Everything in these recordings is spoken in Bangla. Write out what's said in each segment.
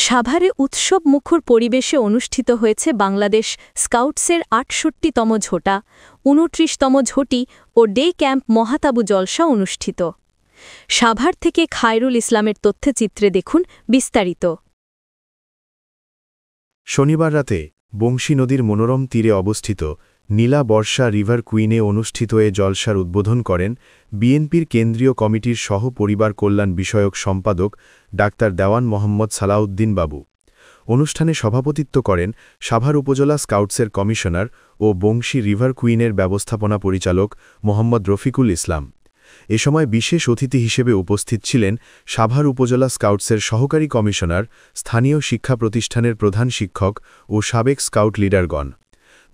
সাভারে উৎসব মুখর পরিবেশে অনুষ্ঠিত হয়েছে বাংলাদেশ স্কাউটসের ৬৮তম ঝোটা, ২৯তম ঝোটি ও ডে ক্যাম্প মহাতাবু জলসা অনুষ্ঠিত। সাভার থেকে খায়রুল ইসলামের তথ্যচিত্রে দেখুন বিস্তারিত। শনিবার রাতে বংশী নদীর মনোরম তীরে অবস্থিত নীলা বর্ষা রিভার কুইনে অনুষ্ঠিত এ জলসার উদ্বোধন করেন বিএনপির কেন্দ্রীয় কমিটির সহ পরিবার কল্যাণ বিষয়ক সম্পাদক ডাক্তার দেওয়ান মোহাম্মদ সালাউদ্দিন বাবু। অনুষ্ঠানে সভাপতিত্ব করেন সাভার উপজেলা স্কাউটসের কমিশনার ও বংশী রিভার কুইনের ব্যবস্থাপনা পরিচালক মোহাম্মদ রফিকুল ইসলাম। এ সময় বিশেষ অতিথি হিসেবে উপস্থিত ছিলেন সাভার উপজেলা স্কাউটসের সহকারী কমিশনার, স্থানীয় শিক্ষা প্রতিষ্ঠানের প্রধান শিক্ষক ও সাবেক স্কাউট লিডারগণ।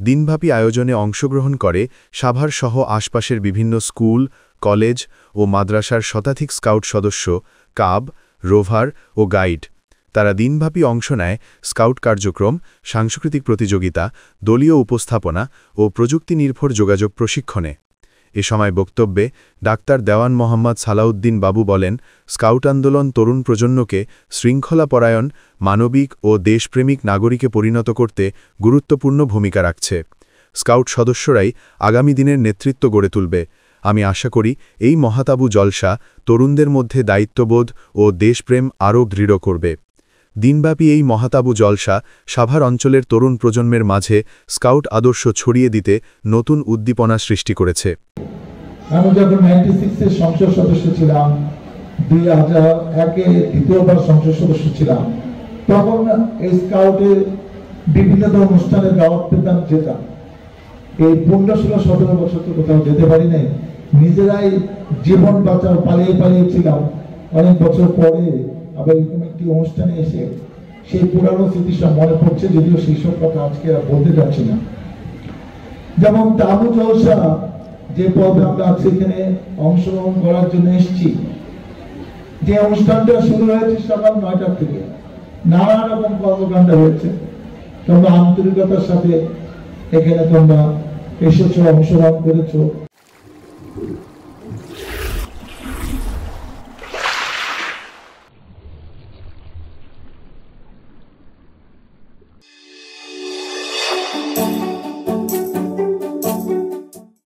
দিনব্যাপী আয়োজনে অংশগ্রহণ করে সাভার সহ আশপাশের বিভিন্ন স্কুল, কলেজ ও মাদ্রাসার শতাধিক স্কাউট সদস্য, কাব, রোভার ও গাইড। তারা দিনব্যাপী অংশ নেয় স্কাউট কার্যক্রম, সাংস্কৃতিক প্রতিযোগিতা, দলীয় উপস্থাপনা ও প্রযুক্তি নির্ভর যোগাযোগ প্রশিক্ষণে। এ সময় বক্তব্যে ডাক্তার দেওয়ান মোহাম্মদ সালাউদ্দিন বাবু বলেন, স্কাউট আন্দোলন তরুণ প্রজন্মকে শৃঙ্খলাপরায়ণ, মানবিক ও দেশপ্রেমিক নাগরিকে পরিণত করতে গুরুত্বপূর্ণ ভূমিকা রাখছে। স্কাউট সদস্যরাই আগামী দিনের নেতৃত্ব গড়ে তুলবে। আমি আশা করি এই মহাতাবু জলসা তরুণদের মধ্যে দায়িত্ববোধ ও দেশপ্রেম আরও দৃঢ় করবে। দিনব্যাপী এই মহাতাবু জলসা সাভার অঞ্চলের তরুণ প্রজন্মের মাঝে স্কাউট আদর্শ ছড়িয়ে দিতে নতুন উদ্দীপনা সৃষ্টি করেছে। আমি যখন 96-এর সংসদ সদস্য ছিলাম, 2001-এ দ্বিতীয়বার সংসদ সদস্য ছিলাম, তখন এই স্কাউটের বিভিন্ন অনুষ্ঠানে দাওয়াত পেতাম, যেতাম। এই 15-16-17 বছর তো কোথাও যেতে পারি নাই, নিজেরাই জীবন বাঁচাও পালিয়ে ছিলাম। অনেক বছর পরে আবার এরকম একটি অনুষ্ঠানে এসে সেই পুরানো স্মৃতি সব মনে পড়ছে, যদিও সেই সব কথা আজকে আর বলতে যাচ্ছি না। যেমন তাবু জলসা যে পর্বে আমরা আজকে এখানে অংশগ্রহণ করার জন্য এসেছি, যে অনুষ্ঠানটা শুরু হয়েছে সকাল 9টা থেকে, নানা রকম কর্মকাণ্ড হয়েছে। তোমরা আন্তরিকতার সাথে এখানে তোমরা এসেছো, অংশগ্রহণ করেছো।